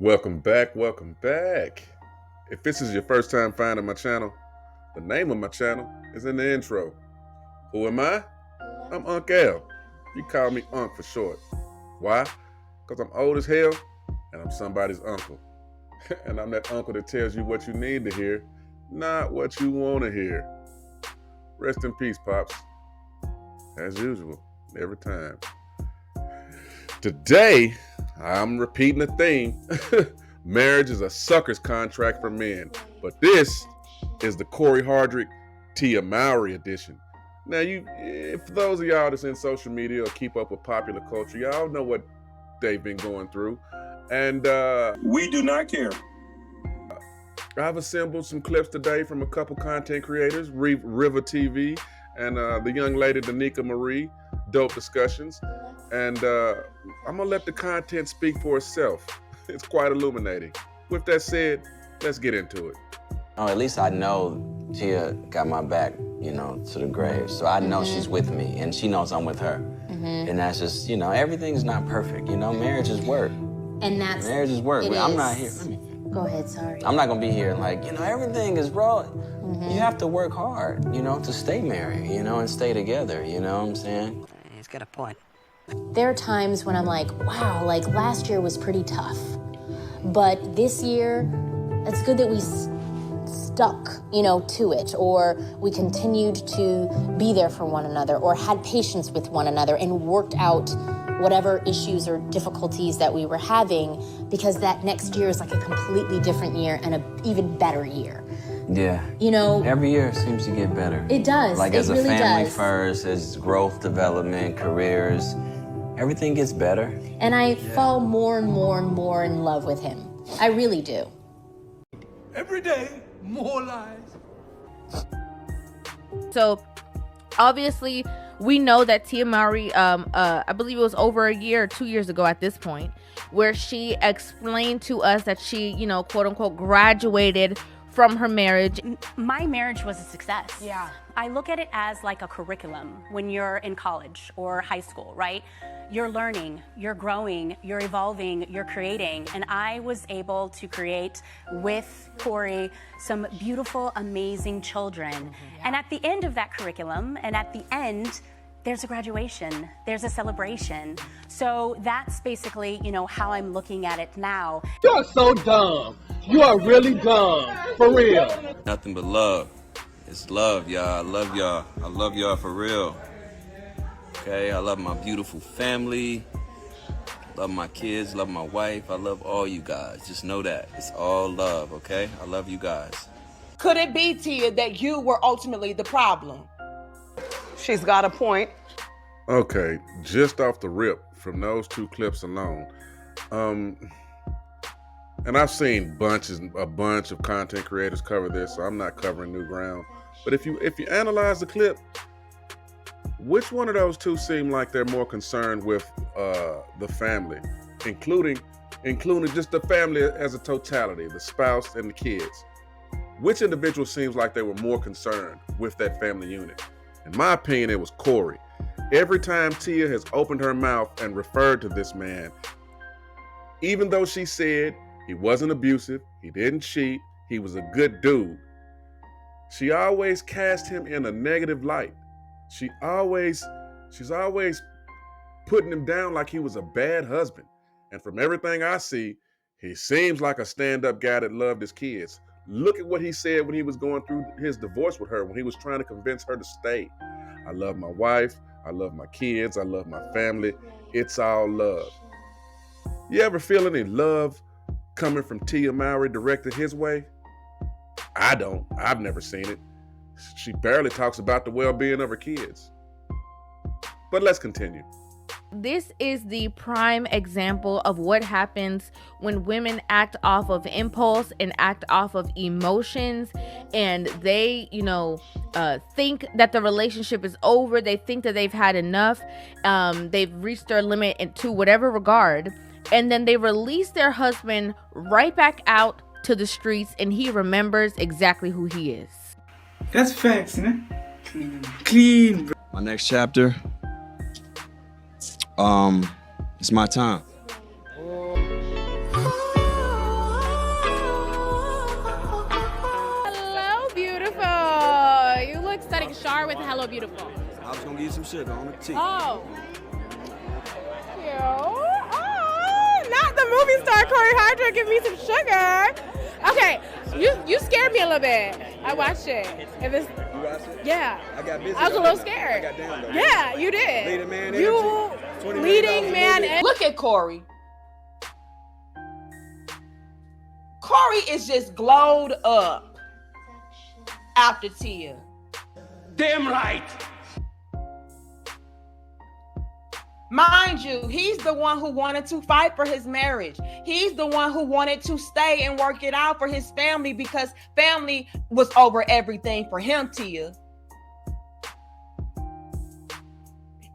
Welcome back, welcome back. If this is your first time finding my channel, the name of my channel is in the intro. Who am I? I'm Unc L. You call me Unc for short. Why? Because I'm old as hell and I'm somebody's uncle. And I'm that uncle that tells you what you need to hear, not what you want to hear. Rest in peace, Pops. As usual, every time. Today, I'm repeating the theme. Marriage is a sucker's contract for men. But this is the Cory Tia Mowry edition. Now, for those of y'all that's in social media or keep up with popular culture, y'all know what they've been going through. And we do not care. I've assembled some clips today from a couple content creators, River TV and the young lady, Danica Marie. Dope discussions. And I'm going to let the content speak for itself. It's quite illuminating. With that said, let's get into it. Oh, at least I know Tia got my back, to the grave. So I know she's with me, and she knows I'm with her. And that's just, everything's not perfect. Marriage is work. And that's... Marriage is work. I'm not here. Go ahead, sorry. I'm not going to be here like, everything is raw. You have to work hard, to stay married, and stay together, you know what I'm saying? He's got a point. There are times when I'm like, wow, last year was pretty tough. But this year, it's good that we stuck, to it, or we continued to be there for one another, or had patience with one another and worked out whatever issues or difficulties that we were having, because that next year is like a completely different year and an even better year. Yeah. Every year seems to get better. It does. Like it as a really family does. first, as growth, development, careers, everything gets better. And I fall more and more and more in love with him. I really do. Every day, more lies. So, obviously, we know that Tia Mowry, I believe it was over a year or 2 years ago at this point, where she explained to us that she, quote unquote, graduated from her marriage. My marriage was a success. Yeah. I look at it as like a curriculum when you're in college or high school, right? You're learning, you're growing, you're evolving, you're creating. And I was able to create with Cory some beautiful, amazing children. And at the end of that curriculum, and at the end, there's a graduation, there's a celebration. So that's basically, how I'm looking at it now. You're so dumb. You are really dumb, for real. Nothing but love. It's love, y'all. I love y'all. I love y'all for real. Okay, I love my beautiful family. Love my kids, love my wife. I love all you guys. Just know that. It's all love, okay? I love you guys. Could it be, Tia, that you were ultimately the problem? She's got a point. Okay, just off the rip from those two clips alone, and I've seen a bunch of content creators cover this, so I'm not covering new ground. But if you analyze the clip, which one of those two seem like they're more concerned with the family, including just the family as a totality, the spouse and the kids? Which individual seems like they were more concerned with that family unit? In my opinion, it was Cory. Every time Tia has opened her mouth and referred to this man, even though she said he wasn't abusive, he didn't cheat, he was a good dude, she always cast him in a negative light. She's always putting him down like he was a bad husband. And from everything I see, he seems like a stand-up guy that loved his kids. Look at what he said when he was going through his divorce with her, when he was trying to convince her to stay. I love my wife, I love my kids, I love my family. It's all love. You ever feel any love coming from Tia Mowry directed his way? I don't. I've never seen it. She barely talks about the well-being of her kids. But let's continue. This is the prime example of what happens when women act off of impulse and act off of emotions, and they, think that the relationship is over. They think that they've had enough. They've reached their limit to whatever regard, and then they release their husband right back out to the streets, and he remembers exactly who he is. That's facts, man. Clean, bro. My next chapter, it's my time. star with Hello Beautiful? I was gonna give you some sugar on the teeth. Oh. Cute. Oh, not the movie star Cory Hydra. Give me some sugar. Okay, you scared me a little bit. I watched it. If it's, You watched it? yeah. I got busy. I was a little scared. I got down though. Yeah, you did. Leading man You energy. $20 million leading man. movie. Look at Cory. Cory is just glowed up after Tia. Damn right. Mind you, he's the one who wanted to fight for his marriage. He's the one who wanted to stay and work it out for his family because family was over everything for him, Tia.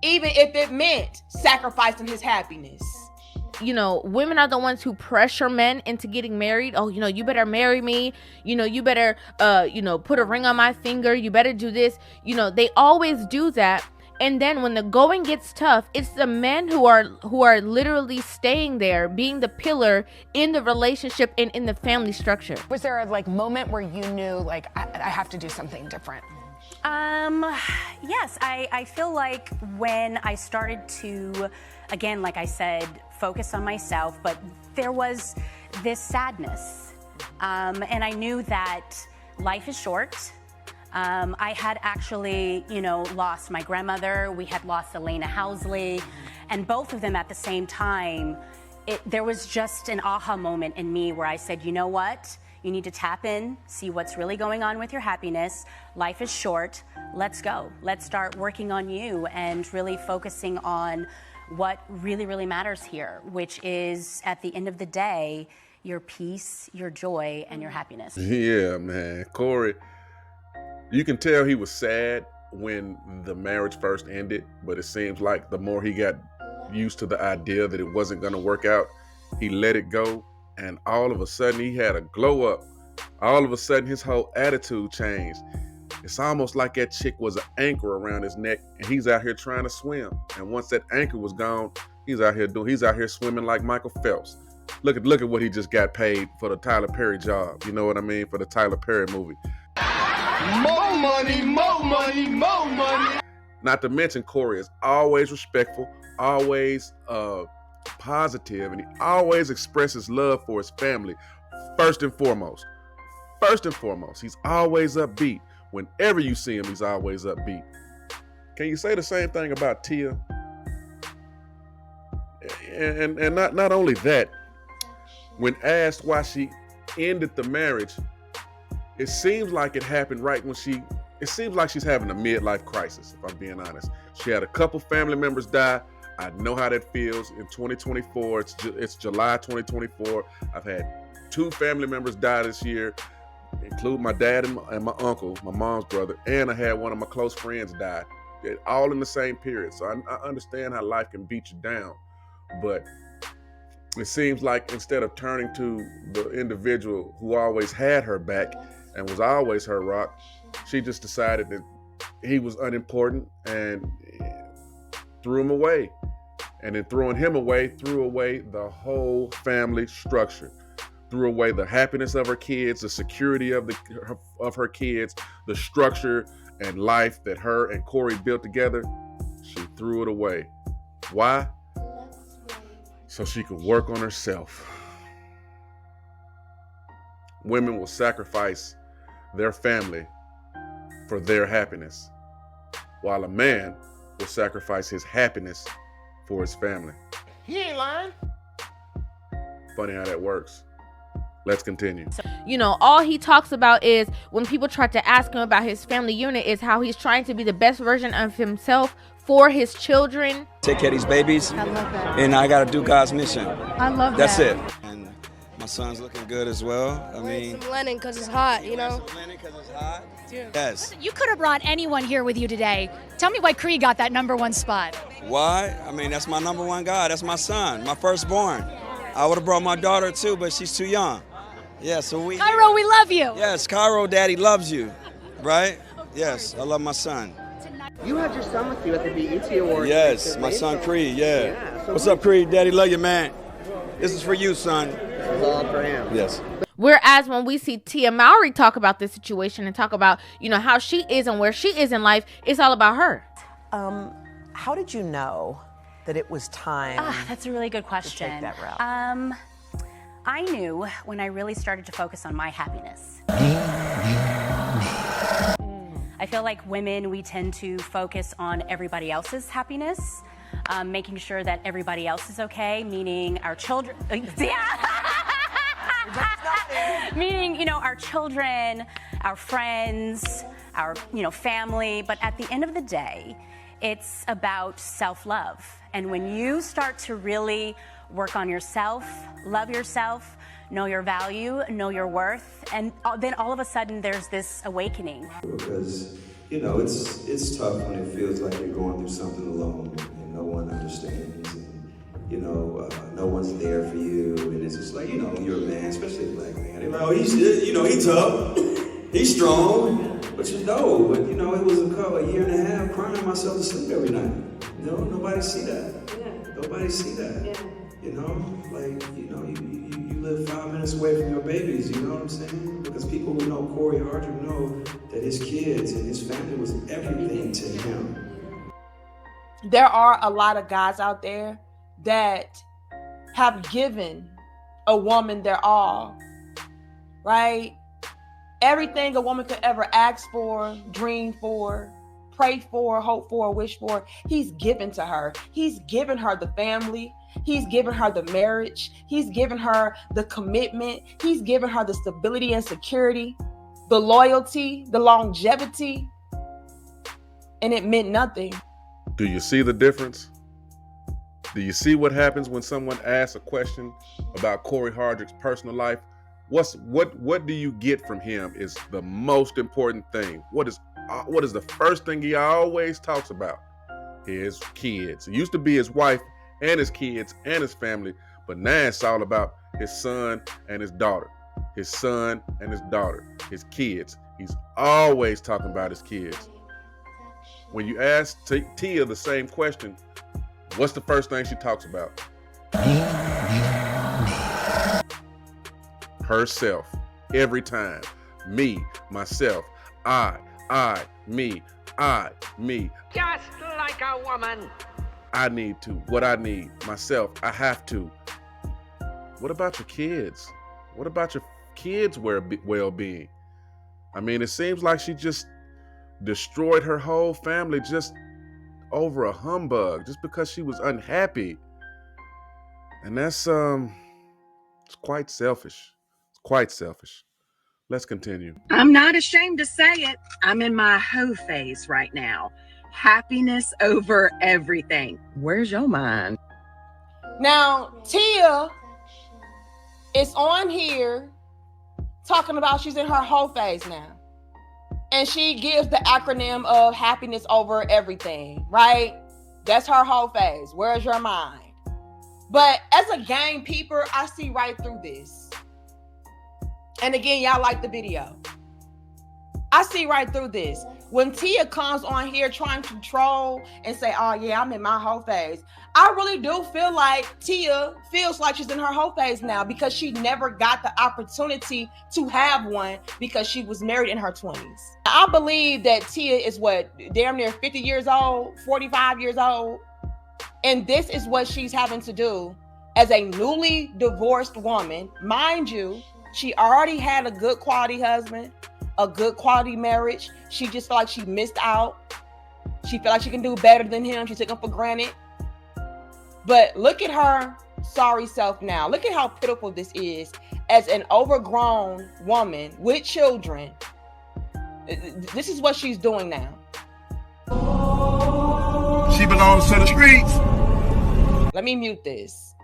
Even if it meant sacrificing his happiness. You know, women are the ones who pressure men into getting married. Oh, you know, you better marry me. You know, you better, put a ring on my finger. You better do this. You know, they always do that. And then when the going gets tough, it's the men who are literally staying there, being the pillar in the relationship and in the family structure. Was there a moment where you knew I have to do something different? Yes, I feel like when I started to, again, like I said, focus on myself, but there was this sadness. And I knew that life is short. I had actually, lost my grandmother. We had lost Elena Housley, and both of them at the same time. There was just an aha moment in me where I said, you know what? You need to tap in, see what's really going on with your happiness. Life is short. Let's go. Let's start working on you and really focusing on what really, really matters here, which is, at the end of the day, your peace, your joy, and your happiness. Yeah, man. Cory, you can tell he was sad when the marriage first ended, but it seems like the more he got used to the idea that it wasn't going to work out, he let it go, and all of a sudden he had a glow up. All of a sudden his whole attitude changed. It's almost like that chick was an anchor around his neck, and he's out here trying to swim. And once that anchor was gone, he's out here swimming like Michael Phelps. Look at what he just got paid for the Tyler Perry job. You know what I mean? For the Tyler Perry movie. More money, more money, more money. Not to mention, Cory is always respectful, always positive, and he always expresses love for his family. First and foremost, he's always upbeat. Whenever you see him, he's always upbeat. Can you say the same thing about Tia? And not only that, when asked why she ended the marriage, it seems like it happened right when it seems like she's having a midlife crisis, if I'm being honest. She had a couple family members die. I know how that feels in 2024. It's July 2024. I've had 2 family members die this year, including my dad and my uncle, my mom's brother, and I had one of my close friends die, all in the same period. So I understand how life can beat you down, but it seems like instead of turning to the individual who always had her back and was always her rock, she just decided that he was unimportant and threw him away. And in throwing him away, threw away the whole family structure. Threw away the happiness of her kids, the security of her kids, the structure and life that her and Cory built together. She threw it away. Why? So she could work on herself. Women will sacrifice their family for their happiness, while a man will sacrifice his happiness for his family. He ain't lying. Funny how that works. Let's continue. You know, all he talks about is when people try to ask him about his family unit is how he's trying to be the best version of himself for his children. Take care of these babies. I love that. And I gotta do God's mission. I love That's that. it. And my son's looking good as well. I mean, some Lennon because it's hot, you know? some Lennon 'cause it's hot. Yes. You could have brought anyone here with you today. Tell me why Cree got that #1 spot. Why? I mean, that's my #1 guy. That's my son, my firstborn. I would have brought my daughter too, but she's too young. Yeah, so Cairo, we love you. Yes, Cairo, daddy loves you, right? Yes, I love my son. You had your son with you at the BET Awards. Yes, my son Creed, yeah. What's up, Creed? Daddy love you, man. This is for you, son. was all for him. Yes. Whereas when we see Tia Mowry talk about this situation and talk about, how she is and where she is in life, it's all about her. How did you know that it was time? That's a really good question. To take that route? I knew when I really started to focus on my happiness. I feel like women, we tend to focus on everybody else's happiness, making sure that everybody else is okay, meaning our children. Meaning, our children, our friends, our, family. But at the end of the day, it's about self-love. And when you start to really work on yourself, love yourself, know your value, know your worth, and then all of a sudden there's this awakening. Because, it's tough when it feels like you're going through something alone and no one understands. No one's there for you, and it's just like, you're a man, especially a black man. They're like, oh, he's tough, he's strong, but it was a year and a half crying myself to sleep every night. Nobody see that. Yeah. Nobody see that. Yeah. You live 5 minutes away from your babies, you know what I'm saying? Because people who know Cory Hardrick know that his kids and his family was everything to him. There are a lot of guys out there that have given a woman their all, right? Everything a woman could ever ask for, dream for, pray for, hope for, wish for, he's given to her. He's given her the family. He's given her the marriage. He's given her the commitment. He's given her the stability and security, the loyalty, the longevity, and it meant nothing. Do you see the difference? Do you see what happens when someone asks a question about Cory Hardrick's personal life? What do you get from him is the most important thing. What is the first thing he always talks about? His kids. It used to be his wife and his kids and his family, but now it's all about his son and his daughter. His son and his daughter. His kids. He's always talking about his kids. When you ask Tia the same question, what's the first thing she talks about? Herself. Every time. Me, myself, I, me, me. Just like a woman. I need to. What I need. Myself. I have to. What about your kids? What about your kids' well-being? I mean, it seems like she just destroyed her whole family just over a humbug, just because she was unhappy. And that's it's quite selfish. It's quite selfish. Let's continue. I'm not ashamed to say it. I'm in my hoe phase right now. Happiness over everything. Where's your mind? Now, Tia is on here talking about she's in her hoe phase now. And she gives the acronym of happiness over everything, right? That's her whole phase. Where's your mind? But as a game peeper, I see right through this. And again, y'all like the video. I see right through this. When Tia comes on here trying to troll and say, oh yeah, I'm in my whole phase, I really do feel like Tia feels like she's in her whole phase now because she never got the opportunity to have one because she was married in her 20s. I believe that Tia is damn near 50 years old, 45 years old. And this is what she's having to do as a newly divorced woman. Mind you, she already had a good quality husband, a good quality marriage. She just felt like she missed out. She felt like she can do better than him. She took him for granted. But look at her sorry self now. Look at how pitiful this is as an overgrown woman with children. This is what she's doing now. She belongs to the streets. Let me mute this.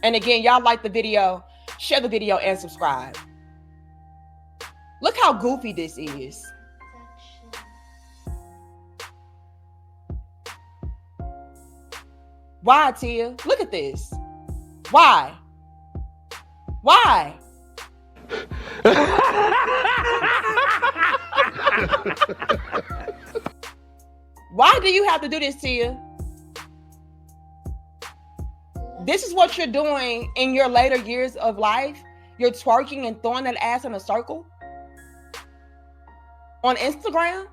And again, y'all like the video, share the video and subscribe. Look how goofy this is. Why, Tia? Look at this. Why? Why? Why do you have to do this, Tia? this is what you're doing in your later years of life. You're twerking and throwing that ass in a circle on Instagram.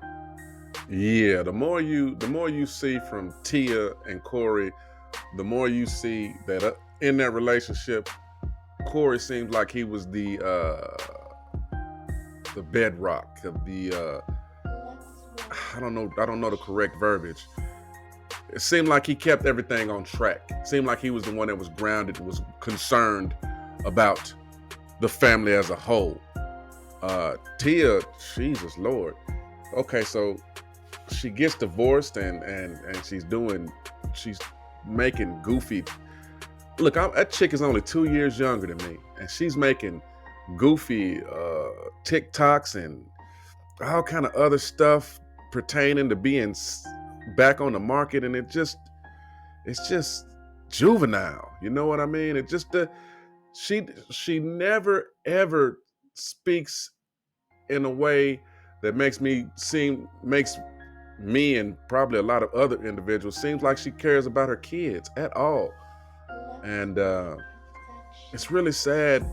Yeah, the more you see from Tia and Cory, the more you see that in that relationship, Cory seems like he was the bedrock of the I don't know the correct verbiage. It seemed like he kept everything on track. It seemed like he was the one that was grounded, was concerned about the family as a whole. Tia, Jesus Lord. Okay, so she gets divorced and she's making goofy. Look, that chick is only 2 years younger than me, and she's making goofy TikToks and all kind of other stuff pertaining to being back on the market, and it's just juvenile. You know what I mean? It just she never ever speaks in a way that makes me and probably a lot of other individuals seems like she cares about her kids at all. And it's really sad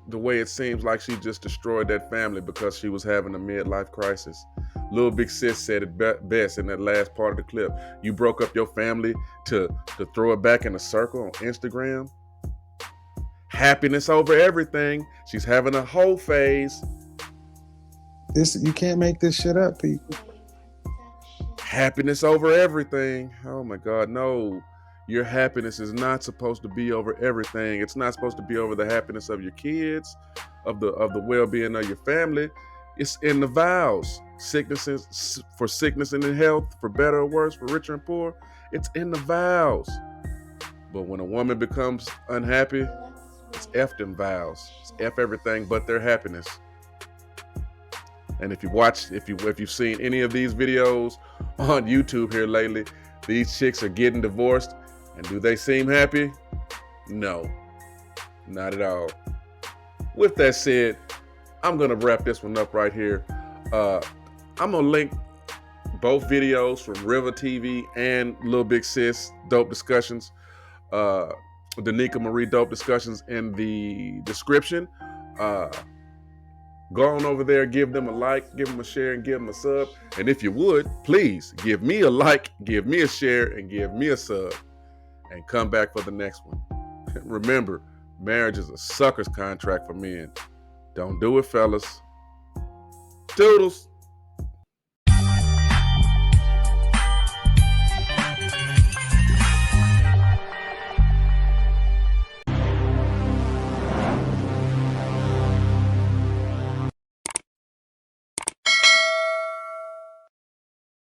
the way it seems like she just destroyed that family because she was having a midlife crisis. Little Big Sis said it best in that last part of the clip. You broke up your family to throw it back in a circle on Instagram. Happiness over everything. She's having a whole phase. You can't make this shit up, people. Happiness over everything. Oh my God, no. Your happiness is not supposed to be over everything. It's not supposed to be over the happiness of your kids, of the well-being of your family. It's in the vows. Sickness and in health, for better or worse, for richer and poor. It's in the vows. But when a woman becomes unhappy, it's F them vows. It's F everything but their happiness. And if you've seen any of these videos on YouTube here lately, these chicks are getting divorced. And do they seem happy? No, not at all. With that said, I'm gonna wrap this one up right here. I'm gonna link both videos from River TV and Lil Big Sis Dope Discussions, Danica Marie Dope Discussions in the description. Go on over there, give them a like, give them a share, and give them a sub. And if you would, please give me a like, give me a share, and give me a sub. And come back for the next one. Remember, marriage is a sucker's contract for men. Don't do it, fellas. Toodles.